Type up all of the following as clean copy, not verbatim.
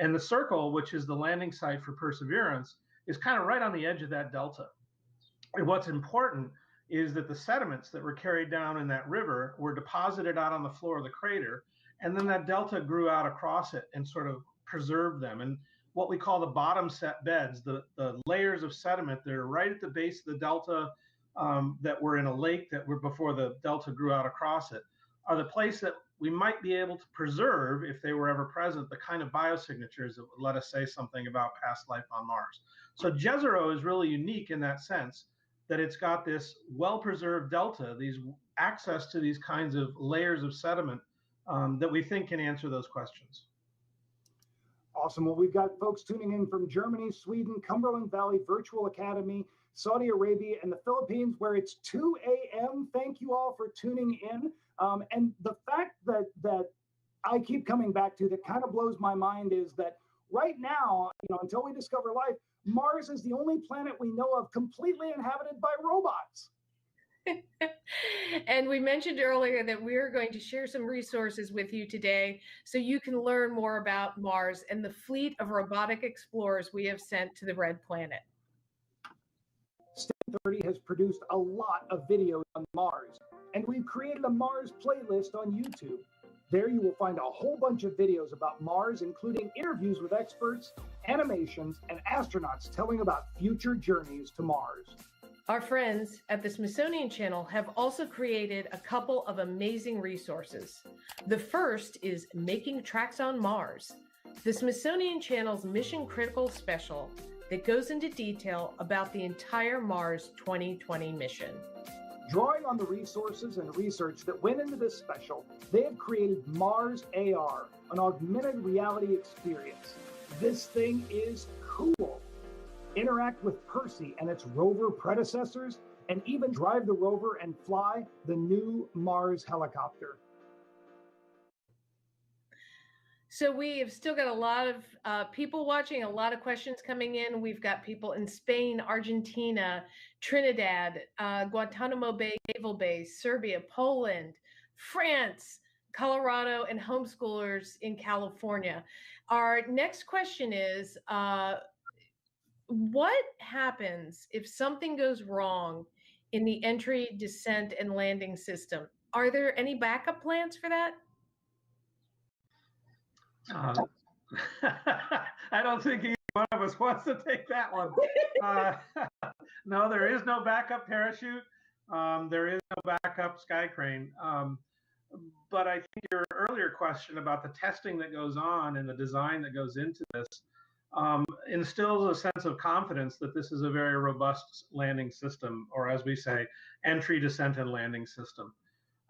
And the circle, which is the landing site for Perseverance, is kind of right on the edge of that delta. And what's important is that the sediments that were carried down in that river were deposited out on the floor of the crater, and then that delta grew out across it and sort of preserved them. And what we call the bottom set beds, the layers of sediment that are right at the base of the delta, that were in a lake that were before the delta grew out across it, are the place that we might be able to preserve, if they were ever present, the kind of biosignatures that would let us say something about past life on Mars. So Jezero is really unique in that sense, that it's got this well-preserved delta, these access to these kinds of layers of sediment that we think can answer those questions. Awesome. Well, we've got folks tuning in from Germany, Sweden, Cumberland Valley Virtual Academy, Saudi Arabia, and the Philippines, where it's 2 a.m. Thank you all for tuning in. And the fact that I keep coming back to that kind of blows my mind is that right now, until we discover life, Mars is the only planet we know of completely inhabited by robots. And we mentioned earlier that we're going to share some resources with you today so you can learn more about Mars and the fleet of robotic explorers we have sent to the Red Planet. STEM 30 has produced a lot of videos on Mars, and we've created a Mars playlist on YouTube. There you will find a whole bunch of videos about Mars, including interviews with experts, animations, and astronauts telling about future journeys to Mars. Our friends at the Smithsonian Channel have also created a couple of amazing resources. The first is Making Tracks on Mars, the Smithsonian Channel's mission critical special that goes into detail about the entire Mars 2020 mission. Drawing on the resources and research that went into this special, they have created Mars AR, an augmented reality experience. This thing is cool. Interact with Percy and its rover predecessors, and even drive the rover and fly the new Mars helicopter. So we have still got a lot of people watching, a lot of questions coming in. We've got people in Spain, Argentina, Trinidad, Guantanamo Bay, Naval Base, Serbia, Poland, France, Colorado, and homeschoolers in California. Our next question is, what happens if something goes wrong in the entry, descent, and landing system? Are there any backup plans for that? I don't think either one of us wants to take that one. No, there is no backup parachute. There is no backup sky crane. But I think your earlier question about the testing that goes on and the design that goes into this instills a sense of confidence that this is a very robust landing system, or as we say, entry, descent, and landing system.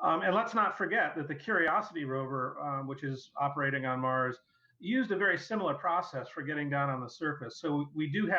And let's not forget that the Curiosity rover, which is operating on Mars, used a very similar process for getting down on the surface. So we do have